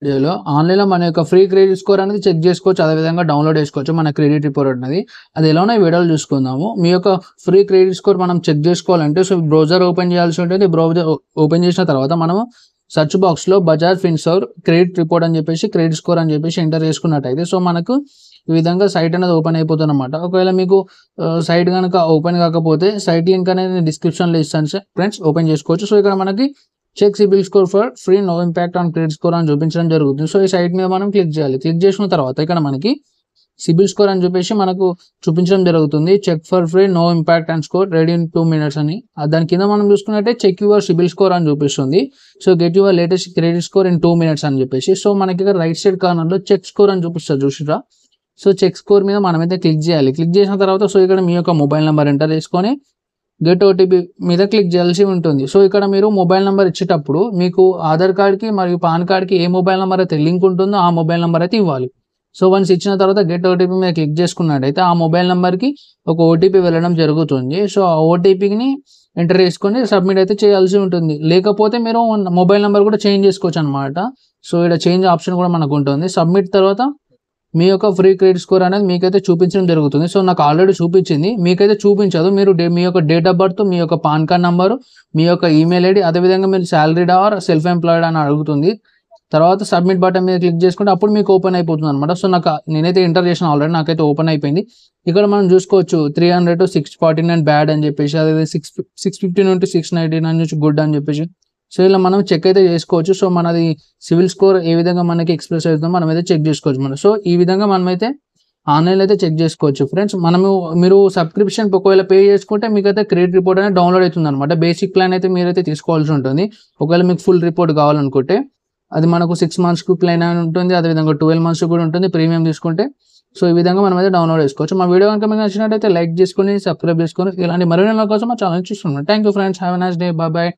వీడియోలో ఆన్‌లైన్‌లో మన యొక్క ఫ్రీ క్రెడిట్ స్కోర్ అనేది చెక్ చేసుకోవచ్చు. అదేవిధంగా డౌన్‌లోడ్ చేసుకోవచ్చు. మన క్రెడిట్ రిపోర్ట్ అనేది. అది ఎలానో ఈ వీడియోలో చూసుకుందాము. మీ యొక్క ఫ్రీ క్రెడిట్ స్కోర్ మనం చెక్ చేసుకోవాలంటే బ్రౌజర్ ఓపెన్ చేయాల్సి ఉంటుంది. బ్రౌజర్ ఓపెన్ చేసిన తర్వాత మనము సెర్చ్ బాక్స్‌లో బజాజ్ ఫిన్సర్వ్ క్రెడిట్ రిపోర్ట్ అని చెప్పేసి క్రెడిట్ స్కోర్ అని చెప్పేసి ఎంటర్ చేసుకున్నట్టయితే మనకు ఈ విధంగా సైట్ అనేది ఓపెన్ అయిపోతుందన్నమాట. ఒకవేళ మీకు సైట్ గనుక ఓపెన్ కాకపోతే సైట్ లింక్ అనేది డిస్క్రిప్షన్‌లో ఇస్తాను ఫ్రెండ్స్, ఓపెన్ చేసుకోవచ్చు. ఇక్కడ మనకి check CIBIL score for free no impact on credit score అని చూపించడం జరుగుతుంది. ఈ సైట్ మీద మనం క్లిక్ చేయాలి. క్లిక్ చేసిన తర్వాత ఇక్కడ మనకి సిబిల్ స్కోర్ అని చెప్పేసి మనకు చూపించడం జరుగుతుంది. Check for free no impact and score ready in 2 minutes అని. దాని కింద మనం చూసుకున్నట్టే చెక్ యువర్ సిబిల్ స్కోర్ అని చూపిస్తుంది. Get your latest credit score in 2 minutes అని చెప్పేసి. మనకి ఇక్కడ రైట్ సైడ్ కార్నర్ లో చెక్ స్కోర్ అని చూపిస్తారు చూసిరా. చెక్ స్కోర్ మీద మనమైతే క్లిక్ చేయాలి. క్లిక్ చేసిన తర్వాత ఇక్కడ మీ యొక్క మొబైల్ నెంబర్ ఎంటర్ చేసుకొని గెట్ ఓటీపీ మీద క్లిక్ చేయాల్సి ఉంటుంది. ఇక్కడ మీరు మొబైల్ నెంబర్ ఇచ్చేటప్పుడు మీకు ఆధార్ కార్డ్కి మరియు పాన్ కార్డ్కి ఏ మొబైల్ నెంబర్ అయితే లింక్ ఉంటుందో ఆ మొబైల్ నెంబర్ అయితే ఇవ్వాలి. వన్స్ ఇచ్చిన తర్వాత గెట్ ఓటీపీ మీద క్లిక్ చేసుకున్నట్టయితే ఆ మొబైల్ నెంబర్కి ఒక ఓటీపీ వెళ్ళడం జరుగుతుంది. ఆ ఓటీపీని ఎంటర్ చేసుకొని సబ్మిట్ అయితే చేయాల్సి ఉంటుంది. లేకపోతే మీరు మొబైల్ నెంబర్ కూడా చేంజ్ చేసుకోవచ్చు అనమాట. ఇక్కడ చేంజ్ ఆప్షన్ కూడా మనకు ఉంటుంది. సబ్మిట్ తర్వాత మీ యొక్క ఫ్రీ క్రెడిట్ స్కోర్ అనేది మీకైతే చూపించడం జరుగుతుంది. నాకు ఆల్రెడీ చూపించింది, మీకైతే చూపించదు. మీరు మీ యొక్క డేట్ ఆఫ్ బర్త్, మీ యొక్క పాన్ కార్డ్ నంబరు, మీ యొక్క ఈమెయిల్ ఐడి, అదేవిధంగా మీరు సాలరీడ్ ఆర్ సెల్ఫ్ ఎంప్లాయిడ్ అని అడుగుతుంది. తర్వాత సబ్మిట్ బటన్ మీద క్లిక్ చేసుకుంటే అప్పుడు మీకు ఓపెన్ అయిపోతుంది అనమాట. నేనైతే ఎంటర్ చేసిన ఆల్రెడీ, నాకైతే ఓపెన్ అయిపోయింది. ఇక్కడ మనం చూసుకోవచ్చు 300 to 649 బ్యాడ్ అని చెప్పేసి, అదే 650 నుండి 699 నుంచి గుడ్ అని చెప్పేసి. ఇలా మనం చెక్ అయితే చేసుకోవచ్చు. మనది సివిల్ స్కోర్ ఏ విధంగా మనకి ఎక్స్ప్రెస్ అవుతుందో మనం అయితే చెక్ చేసుకోవచ్చు. ఈ విధంగా మనమైతే ఆన్లైన్లో అయితే చెక్ చేసుకోవచ్చు ఫ్రెండ్స్. మీరు సబ్స్క్రిప్షన్ ఒకవేళ పే చేసుకుంటే మీకైతే క్రెడిట్ రిపోర్ట్ అనేది డౌన్లోడ్ అవుతుంది అనమాట. బేసిక్ ప్లాన్ అయితే మీరైతే తీసుకోవాల్సి ఉంటుంది. ఒకవేళ మీకు ఫుల్ రిపోర్ట్ కావాలనుకుంటే అది మనకు 6 months ప్లాన్ అని ఉంటుంది. అదేవిధంగా 12 months కూడా ఉంటుంది ప్రీమియం తీసుకుంటే. ఈ విధంగా మనం అయితే డౌన్లోడ్ చేసుకోవచ్చు. మా వీడియో కనుక మీకు నచ్చినట్టయితే లైక్ చేసుకొని సబ్స్క్రైబ్ చేసుకొని ఇలాంటి మరిన్ని కోసం మా ఛానల్ చూస్తున్నాం. Thank you friends, have a nice day, bye bye.